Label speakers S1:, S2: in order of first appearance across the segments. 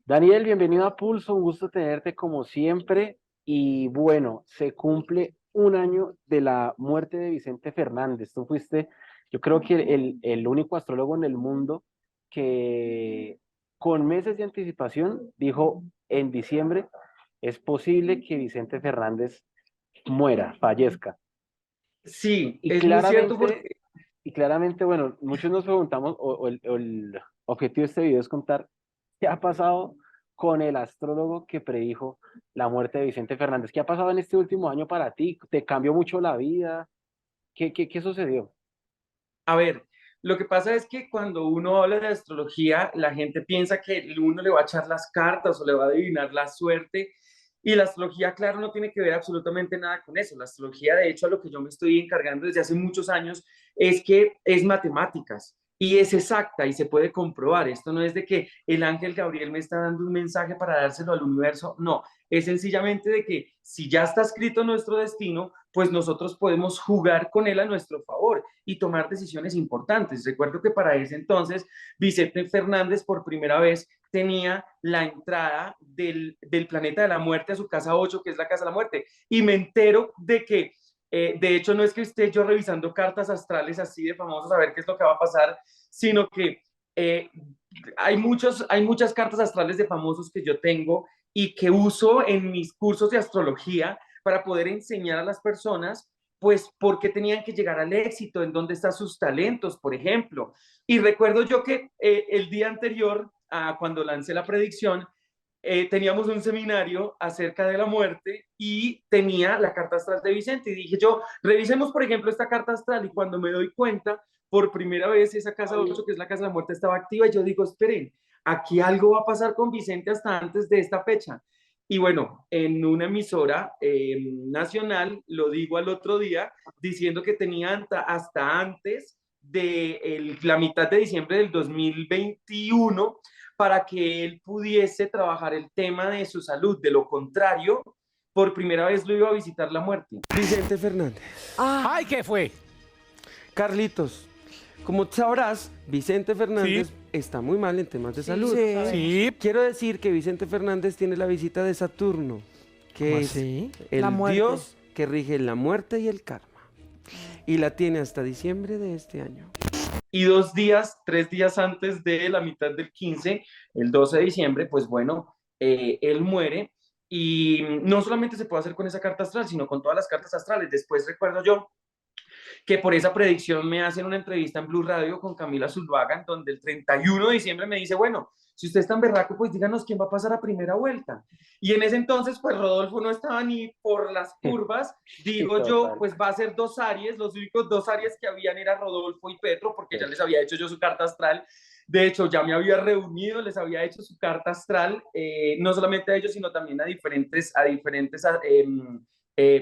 S1: Daniel, bienvenido a Pulso, un gusto tenerte como siempre. Y bueno, se cumple un año de la muerte de Vicente Fernández. Tú fuiste, yo creo que el único astrólogo en el mundo que con meses de anticipación dijo en diciembre, es posible que Vicente Fernández muera, fallezca.
S2: Sí,
S1: Y
S2: es muy cierto
S1: claramente,
S2: porque,
S1: bueno, muchos nos preguntamos, o el objetivo de este video es contar qué ha pasado con el astrólogo que predijo la muerte de Vicente Fernández. ¿Qué ha pasado en este último año para ti? ¿Te cambió mucho la vida? ¿Qué sucedió?
S2: a ver, lo que pasa es que cuando uno habla de astrología, la gente piensa que uno le va a echar las cartas o le va a adivinar la suerte. Y la astrología, claro, no tiene que ver absolutamente nada con eso. La astrología, de hecho, a lo que yo me estoy encargando desde hace muchos años es que es matemáticas y es exacta y se puede comprobar. Esto no es de que el ángel Gabriel me está dando un mensaje para dárselo al universo. No, es sencillamente de que si ya está escrito nuestro destino, pues nosotros podemos jugar con él a nuestro favor y tomar decisiones importantes. Recuerdo que para ese entonces Vicente Fernández por primera vez tenía la entrada del planeta de la muerte a su casa 8, que es la casa de la muerte, y me entero de que de hecho, no es que esté yo revisando cartas astrales así de famosos a ver qué es lo que va a pasar, sino que eh, hay muchas cartas astrales de famosos que yo tengo y que uso en mis cursos de astrología para poder enseñar a las personas, pues, por qué tenían que llegar al éxito, en dónde están sus talentos, por ejemplo. Y recuerdo yo que el día anterior, cuando lancé la predicción, teníamos un seminario acerca de la muerte y tenía la carta astral de Vicente. Y dije yo, revisemos, por ejemplo, esta carta astral. Y cuando me doy cuenta, por primera vez esa casa 8, que es la casa de la muerte, estaba activa. Y yo digo, esperen, aquí algo va a pasar con Vicente hasta antes de esta fecha. Y bueno, en una emisora nacional, lo digo al otro día, diciendo que tenía hasta antes de la mitad de diciembre del 2021 para que él pudiese trabajar el tema de su salud. De lo contrario, por primera vez lo iba a visitar la muerte.
S3: Vicente Fernández.
S4: Ay, ¿qué fue?
S3: Carlitos, como sabrás, Vicente
S4: Sí,
S3: Fernández está muy mal en temas de salud.
S4: sí.
S3: Quiero decir que Vicente Fernández tiene la visita de Saturno,
S4: ¿Cómo
S3: que es
S4: así?
S5: La
S3: el
S5: muerte.
S3: dios que rige la muerte y el karma. Y la tiene hasta diciembre de este año.
S2: Y 2 días, 3 días antes de la mitad del 15, el 12 de diciembre, pues bueno, él muere. Y no solamente se puede hacer con esa carta astral, sino con todas las cartas astrales. Después recuerdo yo que por esa predicción me hacen una entrevista en Blue Radio con Camila Zuluaga, donde el 31 de diciembre me dice, bueno, si usted es tan berraco, pues díganos quién va a pasar a primera vuelta. Y en ese entonces, pues Rodolfo no estaba ni por las curvas,
S1: Sí,
S2: digo yo,
S1: total.
S2: pues va a ser dos Aries, los únicos dos Aries que habían era Rodolfo y Petro, porque ya les había hecho yo su carta astral. De hecho, ya me había reunido, les había hecho su carta astral, no solamente a ellos, sino también a diferentes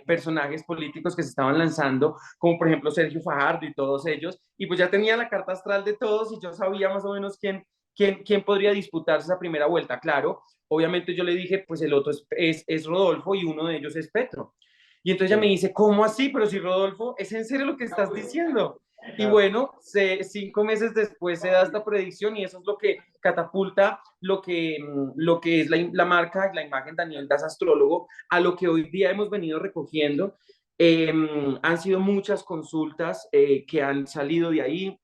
S2: personajes políticos que se estaban lanzando, como por ejemplo Sergio Fajardo y todos ellos, y pues ya tenía la carta astral de todos y yo sabía más o menos quién podría disputarse esa primera vuelta. Claro, obviamente yo le dije, pues el otro es Rodolfo y uno de ellos es Petro. Y entonces ella me
S1: Sí.
S2: dice, ¿cómo así? Pero si Rodolfo, ¿es en serio lo que estás diciendo? Y
S1: Claro.
S2: bueno, 5 meses después se da esta predicción y eso es lo que catapulta lo que es la marca, la imagen Daniel Das Astrólogo, a lo que hoy día hemos venido recogiendo. Eh, Han sido muchas consultas que han salido de ahí,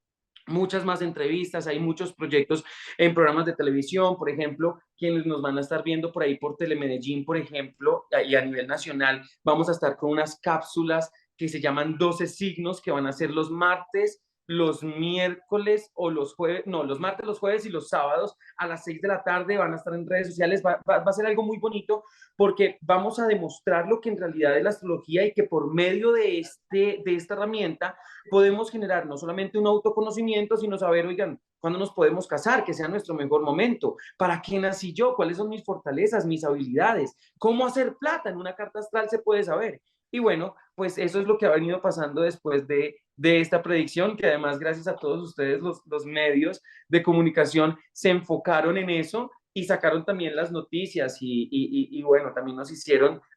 S2: muchas más entrevistas, hay muchos proyectos en programas de televisión, por ejemplo, quienes nos van a estar viendo por ahí por Telemedellín, por ejemplo, y a nivel nacional, vamos a estar con unas cápsulas que se llaman 12 signos, que van a ser los martes, los miércoles o los jueves, no, los martes, los jueves y los sábados a las 6 de la tarde, van a estar en redes sociales, va a ser algo muy bonito porque vamos a demostrar lo que en realidad es la astrología y que por medio de esta herramienta podemos generar no solamente un autoconocimiento, sino saber, oigan, ¿cuándo nos podemos casar? Que sea nuestro mejor momento. ¿Para qué nací yo? ¿Cuáles son mis fortalezas, mis habilidades? ¿Cómo hacer plata? En una carta astral se puede saber. Y bueno, pues eso es lo que ha venido pasando después de esta predicción, que además gracias a todos ustedes, los medios de comunicación, se enfocaron en eso y sacaron también las noticias y bueno, también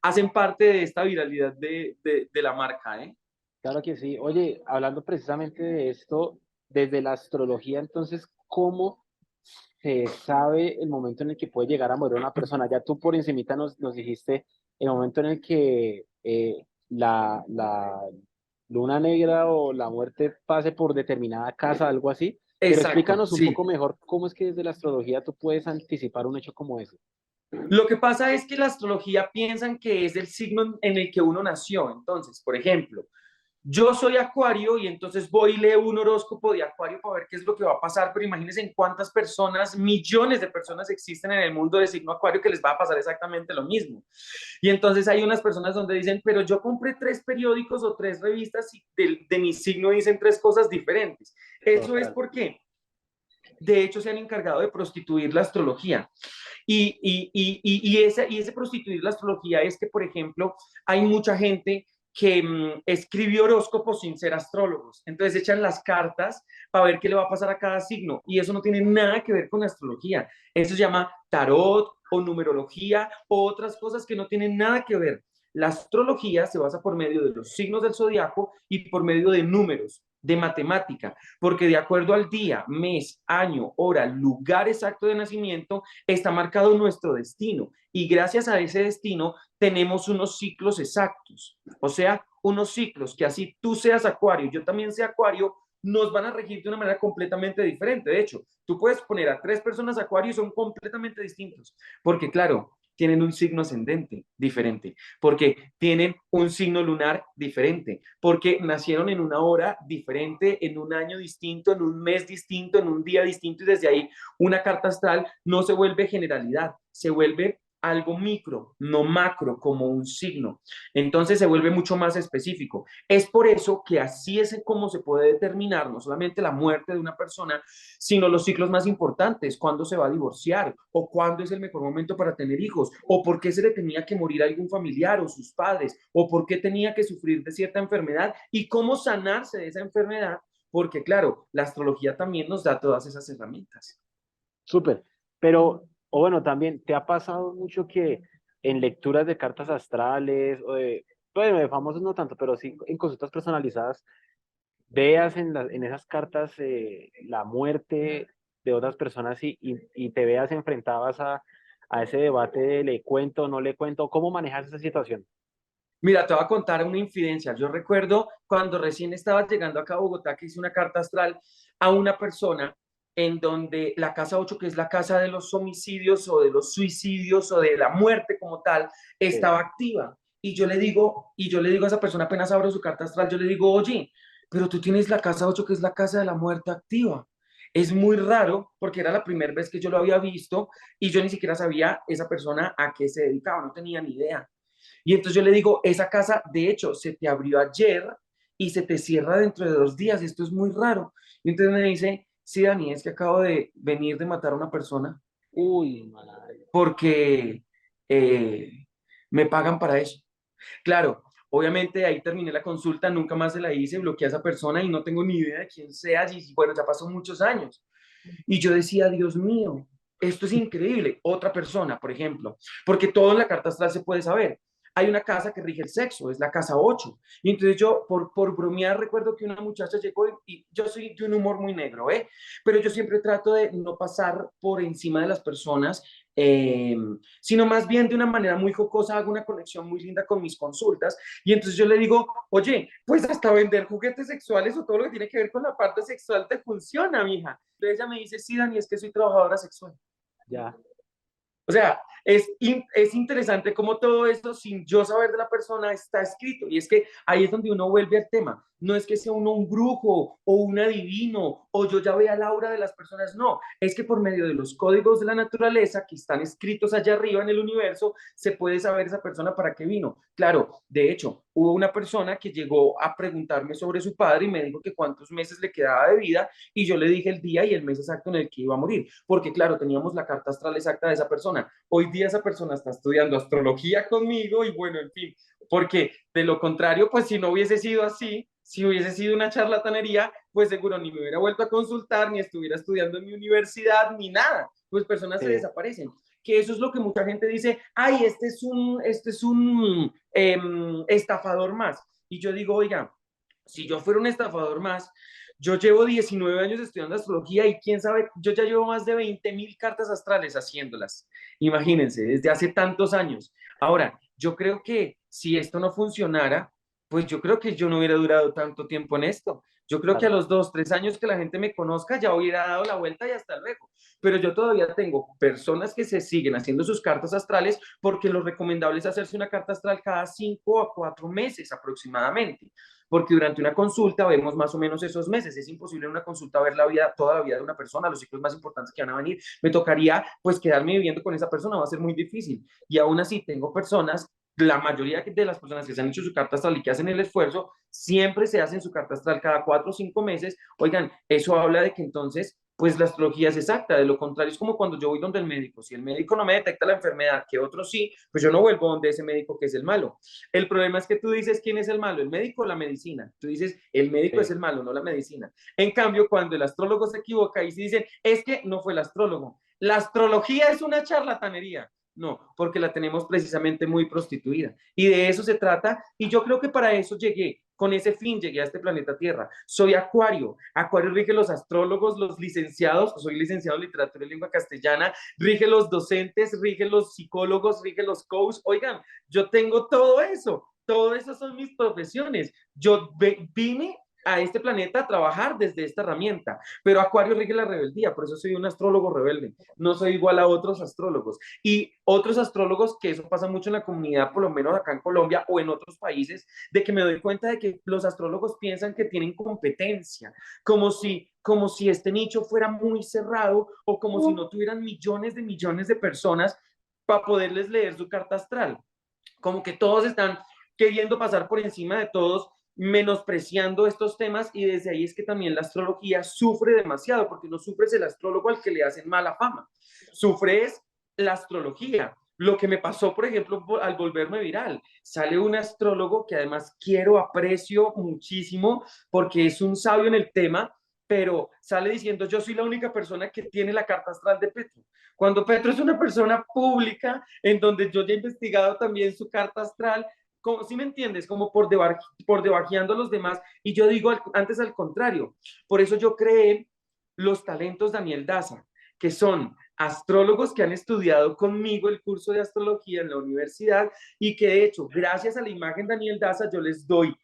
S2: hacen parte de esta viralidad de la marca, ¿eh?
S1: Claro que sí. Oye, hablando precisamente de esto, desde la astrología, entonces, ¿cómo se sabe el momento en el que puede llegar a morir una persona. Ya tú por encimita nos dijiste el momento en el que la luna negra o la muerte pase por determinada casa, algo así. Pero
S2: Exacto,
S1: explícanos un
S2: sí.
S1: poco mejor cómo es que desde la astrología tú puedes anticipar un hecho como ese.
S2: Lo que pasa es que la astrología piensan que es el signo en el que uno nació. Entonces, por ejemplo, yo soy Acuario y entonces voy y leo un horóscopo de Acuario para ver qué es lo que va a pasar, pero imagínense en cuántas personas, millones de personas existen en el mundo de signo Acuario que les va a pasar exactamente lo mismo. Y entonces hay unas personas donde dicen, pero yo compré 3 periódicos o 3 revistas y de mi signo dicen 3 cosas diferentes. Eso es
S1: Total.
S2: porque, de hecho, se han encargado de prostituir la astrología. Y ese prostituir la astrología es que, por ejemplo, hay mucha gente que escribe horóscopos sin ser astrólogos. Entonces echan las cartas para ver qué le va a pasar a cada signo. Y eso no tiene nada que ver con astrología. Eso se llama tarot o numerología o otras cosas que no tienen nada que ver. La astrología se basa por medio de los signos del zodiaco y por medio de números, de matemática, porque de acuerdo al día, mes, año, hora, lugar exacto de nacimiento, está marcado nuestro destino. Y gracias a ese destino tenemos unos ciclos exactos. O sea, unos ciclos que así tú seas Acuario, yo también sea Acuario, nos van a regir de una manera completamente diferente. De hecho, tú puedes poner a 3 personas Acuario y son completamente distintos. Porque claro, tienen un signo ascendente diferente, porque tienen un signo lunar diferente, porque nacieron en una hora diferente, en un año distinto, en un mes distinto, en un día distinto, y desde ahí una carta astral no se vuelve generalidad, se vuelve algo micro, no macro, como un signo. Entonces se vuelve mucho más específico. Es por eso que así es como se puede determinar no solamente la muerte de una persona, sino los ciclos más importantes, cuándo se va a divorciar, o cuándo es el mejor momento para tener hijos, o por qué se le tenía que morir a algún familiar o sus padres, o por qué tenía que sufrir de cierta enfermedad y cómo sanarse de esa enfermedad, porque claro, la astrología también nos da todas esas herramientas.
S1: Súper. Pero, o bueno, también, ¿te ha pasado mucho que en lecturas de cartas astrales, o de, bueno, de famosos no tanto, pero sí en consultas personalizadas, veas en esas cartas la muerte de otras personas y te veas enfrentadas a ese debate de le cuento, no le cuento? ¿Cómo manejas esa situación?
S2: Mira, te voy a contar una infidencia. Yo recuerdo cuando recién estaba llegando acá a Bogotá que hice una carta astral a una persona en donde la casa 8, que es la casa de los homicidios o de los suicidios o de la muerte como tal,
S1: Sí.
S2: estaba activa. Y yo le digo a esa persona, apenas abro su carta astral, yo le digo, oye, pero tú tienes la casa 8, que es la casa de la muerte activa. Es muy raro porque era la primera vez que yo lo había visto y yo ni siquiera sabía esa persona a qué se dedicaba, no tenía ni idea. Y entonces yo le digo, esa casa, de hecho, se te abrió ayer y se te cierra dentro de 2 días. Esto es muy raro. Y entonces me dice, sí, Dani, es que acabo de venir de matar a una persona
S1: Uy, madre.
S2: porque eh, me pagan para eso. Claro, obviamente ahí terminé la consulta, nunca más se la hice, bloqueé a esa persona y no tengo ni idea de quién sea. Y bueno, ya pasó muchos años. Y yo decía, Dios mío, esto es increíble. Otra persona, por ejemplo, porque todo en la carta astral se puede saber. Hay una casa que rige el sexo, es la casa 8. Y entonces yo, por bromear, recuerdo que una muchacha llegó y yo soy de un humor muy negro, ¿eh? Pero yo siempre trato de no pasar por encima de las personas, eh, sino más bien de una manera muy jocosa, hago una conexión muy linda con mis consultas. Y entonces yo le digo, oye, pues hasta vender juguetes sexuales o todo lo que tiene que ver con la parte sexual te funciona, mija. Entonces ella me dice, sí, Dani, es que soy trabajadora sexual.
S1: Ya.
S2: O sea, es interesante cómo todo esto, sin yo saber de la persona, está escrito. Y es que ahí es donde uno vuelve al tema. No es que sea uno un brujo o un adivino o yo ya vea la aura de las personas. No, es que por medio de los códigos de la naturaleza que están escritos allá arriba en el universo, se puede saber esa persona para qué vino. Claro, de hecho, hubo una persona que llegó a preguntarme sobre su padre y me dijo que cuántos meses le quedaba de vida y yo le dije el día y el mes exacto en el que iba a morir. Porque claro, teníamos la carta astral exacta de esa persona. Hoy día esa persona está estudiando astrología conmigo y bueno, en fin, porque de lo contrario, pues si no hubiese sido así, si hubiese sido una charlatanería, pues seguro ni me hubiera vuelto a consultar, ni estuviera estudiando en mi universidad, ni nada. Pues personas se
S1: Sí.
S2: desaparecen. Que eso es lo que mucha gente dice, ay, este es un estafador más. Y yo digo, oiga, si yo fuera un estafador más, Yo llevo 19 años estudiando astrología y quién sabe, yo ya llevo más de 20.000 cartas astrales haciéndolas. Imagínense, desde hace tantos años. Ahora, yo creo que si esto no funcionara, pues yo creo que yo no hubiera durado tanto tiempo en esto. Yo creo que a
S1: Claro.
S2: los 2, 3 años que la gente me conozca ya hubiera dado la vuelta y hasta luego. Pero yo todavía tengo personas que se siguen haciendo sus cartas astrales porque lo recomendable es hacerse una carta astral cada 5 a 4 meses aproximadamente, porque durante una consulta vemos más o menos esos meses. Es imposible en una consulta ver la vida, toda la vida de una persona, los ciclos más importantes que van a venir. Me tocaría pues quedarme viviendo con esa persona, va a ser muy difícil. Y aún así tengo personas, la mayoría de las personas que se han hecho su carta astral y que hacen el esfuerzo, siempre se hacen su carta astral cada 4 o 5 meses. Oigan, eso habla de que entonces pues la astrología es exacta, de lo contrario es como cuando yo voy donde el médico, si el médico no me detecta la enfermedad, que otro sí, pues yo no vuelvo donde ese médico que es el malo. El problema es que tú dices quién es el malo, el médico o la medicina. Tú dices el médico es
S1: Sí.
S2: el malo, no la medicina. En cambio, cuando el astrólogo se equivoca y se dicen es que no fue el astrólogo, la astrología es una charlatanería. No, porque la tenemos precisamente muy prostituida. Y de eso se trata. Y yo creo que para eso llegué. Con ese fin llegué a este planeta Tierra. Soy Acuario. Acuario rige los astrólogos, los licenciados. Soy licenciado en literatura y lengua castellana. Rige los docentes, rige los psicólogos, rige los coaches. Oigan, yo tengo todo eso. Todo eso son mis profesiones. Yo vine a este planeta a trabajar desde esta herramienta, pero Acuario rige la rebeldía, por eso soy un astrólogo rebelde, no soy igual a otros astrólogos. Y otros astrólogos, que eso pasa mucho en la comunidad, por lo menos acá en Colombia o en otros países, de que me doy cuenta de que los astrólogos piensan que tienen competencia, como si este nicho fuera muy cerrado o como si no tuvieran millones de personas para poderles leer su carta astral. Como que todos están queriendo pasar por encima de todos, menospreciando estos temas, y desde ahí es que también la astrología sufre demasiado, porque no sufre el astrólogo al que le hacen mala fama, sufre es la astrología. Lo que me pasó, por ejemplo, al volverme viral, sale un astrólogo que además quiero, aprecio muchísimo, porque es un sabio en el tema, pero sale diciendo, yo soy la única persona que tiene la carta astral de Petro. Cuando Petro es una persona pública, en donde yo ya he investigado también su carta astral, como, ¿sí me entiendes? Como por debajeando a los demás. Y yo digo antes al contrario. Por eso yo creé los talentos Daniel Daza, que son astrólogos que han estudiado conmigo el curso de astrología en la universidad y que de hecho, gracias a la imagen Daniel Daza, yo les doy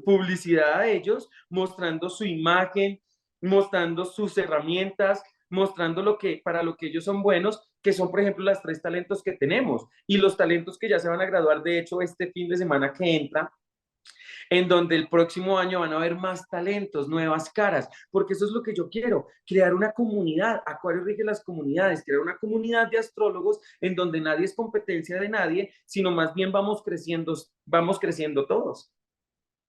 S2: publicidad a ellos, mostrando su imagen, mostrando sus herramientas, mostrando para lo que ellos son buenos, que son, por ejemplo, las 3 talentos que tenemos y los talentos que ya se van a graduar, de hecho, este fin de semana que entra, en donde el próximo año van a haber más talentos, nuevas caras, porque eso es lo que yo quiero, crear una comunidad. Acuario rige las comunidades, crear una comunidad de astrólogos en donde nadie es competencia de nadie, sino más bien vamos creciendo todos.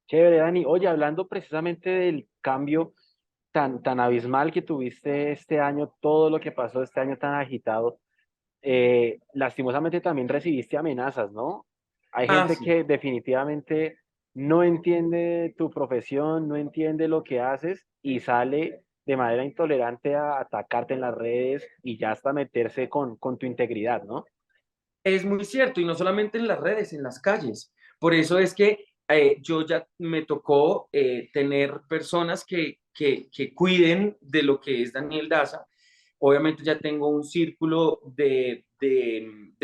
S1: Chévere, Dani. Oye, hablando precisamente del cambio tan abismal que tuviste este año, todo lo que pasó este año tan agitado, lastimosamente también recibiste amenazas, ¿no? Hay
S2: Ah,
S1: gente
S2: sí.
S1: que definitivamente no entiende tu profesión, no entiende lo que haces y sale de manera intolerante a atacarte en las redes y ya hasta meterse con tu integridad, ¿no?
S2: Es muy cierto, y no solamente en las redes, en las calles. Por eso es que yo ya me tocó tener personas que cuiden de lo que es Daniel Daza. Obviamente ya tengo un círculo de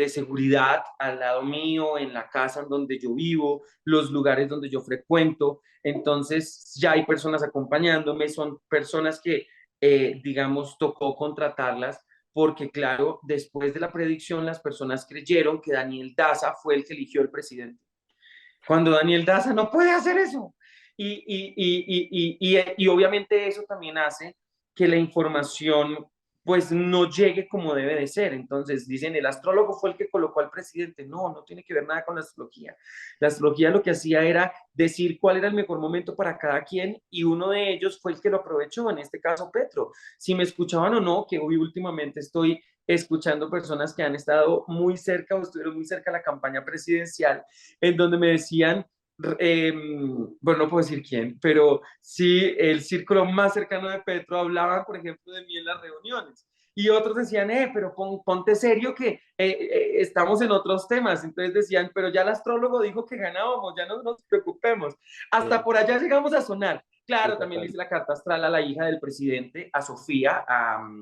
S2: seguridad al lado mío, en la casa en donde yo vivo, los lugares donde yo frecuento. Entonces ya hay personas acompañándome, son personas que, digamos, tocó contratarlas porque claro, después de la predicción las personas creyeron que Daniel Daza fue el que eligió el presidente, cuando Daniel Daza no puede hacer eso. Y obviamente eso también hace que la información pues no llegue como debe de ser. Entonces dicen, el astrólogo fue el que colocó al presidente. No, no tiene que ver nada con la astrología. La astrología lo que hacía era decir cuál era el mejor momento para cada quien y uno de ellos fue el que lo aprovechó, en este caso Petro. Si me escuchaban o no, que hoy últimamente estoy escuchando personas que han estado muy cerca o estuvieron muy cerca de la campaña presidencial, en donde me decían, bueno, no puedo decir quién, pero sí el círculo más cercano de Petro hablaban, por ejemplo, de mí en las reuniones. y otros decían, pero ponte serio que estamos en otros temas. Entonces decían, pero ya el astrólogo dijo que ganábamos, ya no nos preocupemos. Hasta
S1: Sí,
S2: por allá llegamos a sonar.
S1: sí,
S2: Claro, también le
S1: total.
S2: hice la carta astral a la hija del presidente, a Sofía,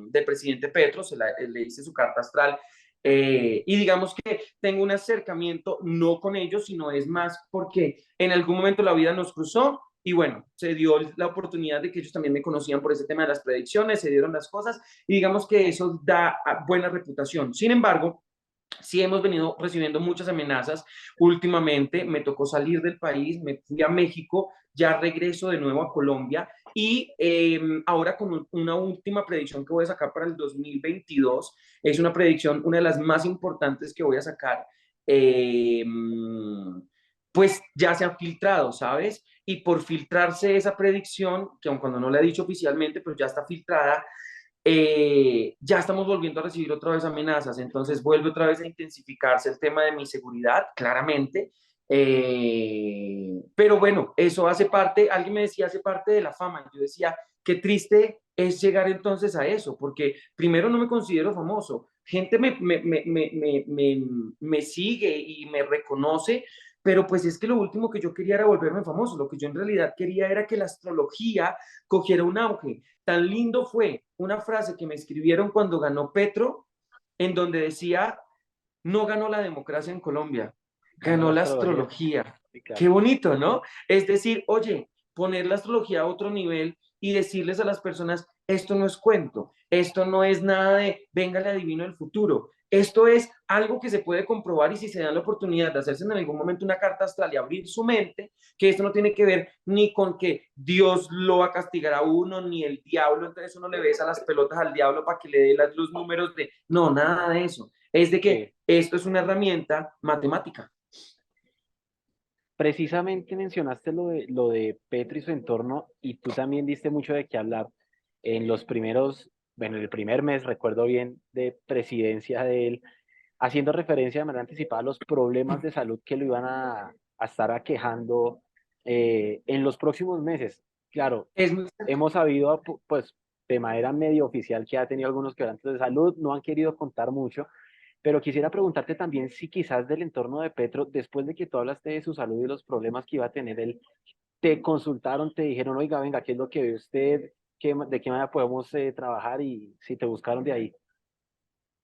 S2: del presidente Petro, le hice su carta astral. Y digamos que tengo un acercamiento no con ellos, sino es más porque en algún momento la vida nos cruzó y bueno, se dio la oportunidad de que ellos también me conocían por ese tema de las predicciones, se dieron las cosas y digamos que eso da buena reputación. Sin embargo, sí hemos venido recibiendo muchas amenazas últimamente. Me tocó salir del país, me fui a México, ya regreso de nuevo a Colombia y ahora con una última predicción que voy a sacar para el 2022. Es una predicción, una de las más importantes que voy a sacar. Eh, pues ya se han filtrado, ¿sabes? Y por filtrarse esa predicción, que aun cuando no la he dicho oficialmente, pero ya está filtrada, ya estamos volviendo a recibir otra vez amenazas, entonces vuelve otra vez a intensificarse el tema de mi seguridad, claramente. Pero bueno, eso hace parte, alguien me decía, hace parte de la fama. Yo decía, qué triste es llegar entonces a eso, porque primero no me considero famoso, gente me sigue y me reconoce, pero pues es que lo último que yo quería era volverme famoso, lo que yo en realidad quería era que la astrología cogiera un auge. Tan lindo fue una frase que me escribieron cuando ganó Petro, en donde decía, no ganó la democracia en Colombia,
S1: Ganó
S2: ganó
S1: la
S2: la
S1: astrología.
S2: astrología.
S1: Sí,
S2: Qué
S1: claro.
S2: bonito, ¿no? Es decir, oye, poner la astrología a otro nivel y decirles a las personas, esto no es cuento, esto no es nada de, venga, le adivino el futuro. Esto es algo que se puede comprobar y si se dan la oportunidad de hacerse en algún momento una carta astral y abrir su mente, que esto no tiene que ver ni con que Dios lo va a castigar a uno, ni el diablo, entonces uno le besa las pelotas al diablo para que le dé los números de... No, nada de eso. Es de
S1: Sí.
S2: que esto es una herramienta matemática.
S1: Precisamente mencionaste lo de Petro y su entorno, y tú también diste mucho de qué hablar. En los primeros, bueno, en el primer mes, recuerdo bien, de presidencia de él, haciendo referencia de manera anticipada a los problemas de salud que lo iban a estar aquejando en los próximos meses. Claro,
S2: Es muy...
S1: hemos sabido, pues, de manera medio oficial que ha tenido algunos quebrantos de salud, no han querido contar mucho, pero quisiera preguntarte también si quizás del entorno de Petro, después de que tú hablaste de su salud y los problemas que iba a tener él, te consultaron, te dijeron, oiga, venga, ¿qué es lo que ve usted? ¿De qué manera podemos trabajar? Y si te buscaron de ahí.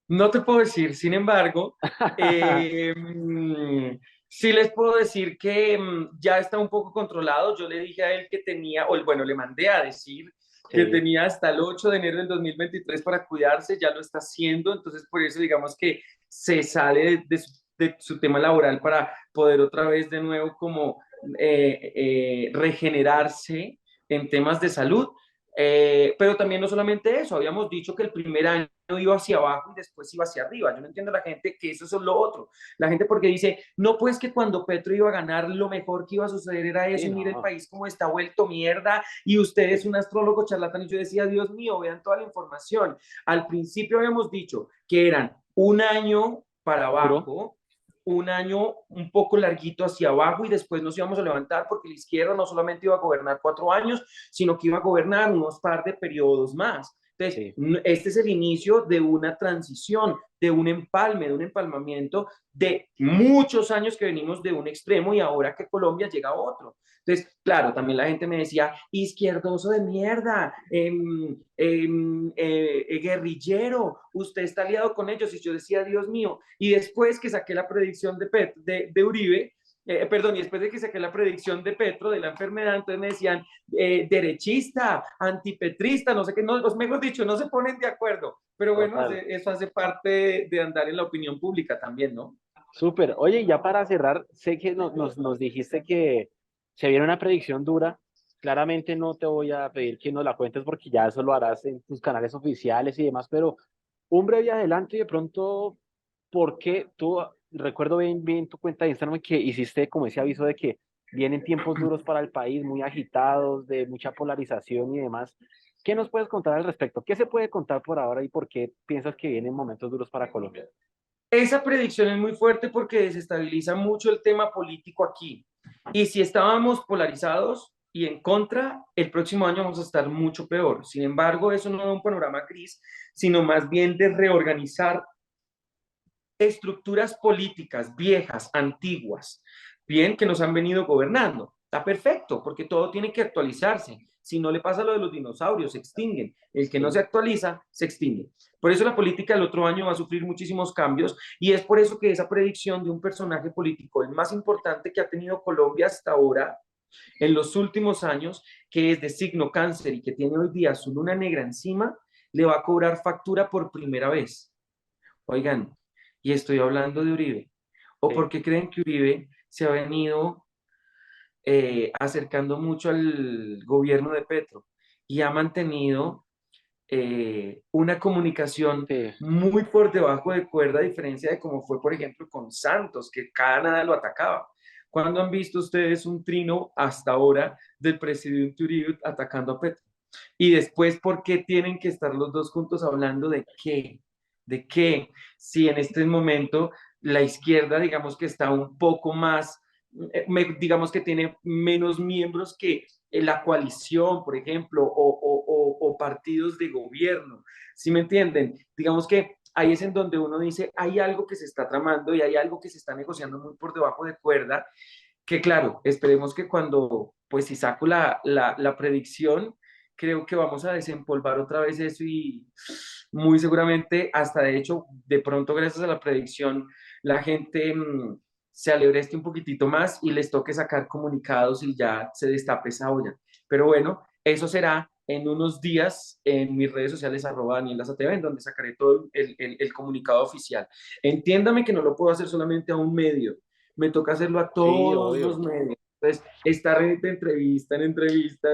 S2: No te puedo decir, sin embargo, sí les puedo decir que ya está un poco controlado. Yo le dije a él que tenía, o bueno, le mandé a decir que
S1: Sí,
S2: tenía hasta el 8 de enero del 2023 para cuidarse, ya lo está haciendo, entonces por eso digamos que se sale de su tema laboral para poder otra vez de nuevo como regenerarse en temas de salud. Pero también no solamente eso, habíamos dicho que el primer año iba hacia abajo y después iba hacia arriba. Yo no entiendo a la gente que eso es lo otro. La gente porque dice, no, pues que cuando Petro iba a ganar, lo mejor que iba a suceder era eso
S1: sí,
S2: y mire el
S1: no.
S2: país como está vuelto mierda y usted es un astrólogo charlatán. Y yo decía, Dios mío, vean toda la información. Al principio habíamos dicho que eran un año para
S1: Duro.
S2: abajo, un año un poco larguito hacia abajo y después nos íbamos a levantar porque la izquierda no solamente iba a gobernar 4 años, sino que iba a gobernar unos par de periodos más. Entonces,
S1: Sí.
S2: este es el inicio de una transición, de un empalme, de un empalmamiento de muchos años que venimos de un extremo y ahora que Colombia llega a otro. Entonces, claro, también la gente me decía, izquierdoso de mierda, guerrillero, usted está aliado con ellos. Y yo decía, Dios mío. Y después que saqué la predicción de Uribe, perdón, y después de que saqué la predicción de Petro, de la enfermedad, entonces me decían, derechista, antipetrista, no sé qué, no, mejor dicho, no se ponen de acuerdo. Pero bueno,
S1: Total.
S2: eso hace parte de andar en la opinión pública también, ¿no?
S1: Súper. Oye, y ya para cerrar, sé que nos dijiste que se viene una predicción dura. Claramente no te voy a pedir que nos la cuentes porque ya eso lo harás en tus canales oficiales y demás, pero un breve adelanto y de pronto, ¿por qué tú, recuerdo bien tu cuenta de Instagram que hiciste como ese aviso de que vienen tiempos duros para el país, muy agitados, de mucha polarización y demás? ¿Qué nos puedes contar al respecto? ¿Qué se puede contar por ahora y por qué piensas que vienen momentos duros para Colombia?
S2: Esa predicción es muy fuerte porque desestabiliza mucho el tema político aquí. Y si estábamos polarizados y en contra, el próximo año vamos a estar mucho peor. Sin embargo, eso no da un panorama gris, sino más bien de reorganizar estructuras políticas viejas, antiguas, bien, que nos han venido gobernando. Está perfecto, porque todo tiene que actualizarse. Si no le pasa lo de los dinosaurios, se extinguen. El que no se actualiza, se extingue. Por eso la política del otro año va a sufrir muchísimos cambios y es por eso que esa predicción de un personaje político, el más importante que ha tenido Colombia hasta ahora, en los últimos años, que es de signo cáncer y que tiene hoy día su luna negra encima, le va a cobrar factura por primera vez. Oigan, y estoy hablando de Uribe. ¿O por qué creen que Uribe se ha venido acercando mucho al gobierno de Petro y ha mantenido una comunicación
S1: Sí.
S2: muy por debajo de cuerda, a diferencia de como fue, por ejemplo, con Santos, que cada nada lo atacaba? ¿Cuándo han visto ustedes un trino hasta ahora del presidente Uribe atacando a Petro? Y después, ¿por qué tienen que estar los dos juntos hablando de qué? ¿De qué? Si en este momento la izquierda, digamos que está un poco más, digamos que tiene menos miembros que la coalición, por ejemplo, o partidos de gobierno. ¿Sí me entienden? Digamos que ahí es en donde uno dice, hay algo que se está tramando y hay algo que se está negociando muy por debajo de cuerda, que claro, esperemos que cuando, pues si saco la predicción, creo que vamos a desempolvar otra vez eso y muy seguramente, hasta de hecho, de pronto gracias a la predicción, la gente se alebreste un poquitito más y les toque sacar comunicados y ya se destape esa olla. Pero bueno, eso será en unos días en mis redes sociales @DanielLazatv, en donde sacaré todo el comunicado oficial. Entiéndame que no lo puedo hacer solamente a un medio, me toca hacerlo a
S1: Sí,
S2: todos
S1: obvio.
S2: los medios. Entonces, estar de entrevista en entrevista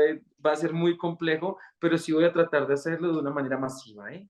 S2: va a ser muy complejo, pero sí voy a tratar de hacerlo de una manera masiva, ¿eh?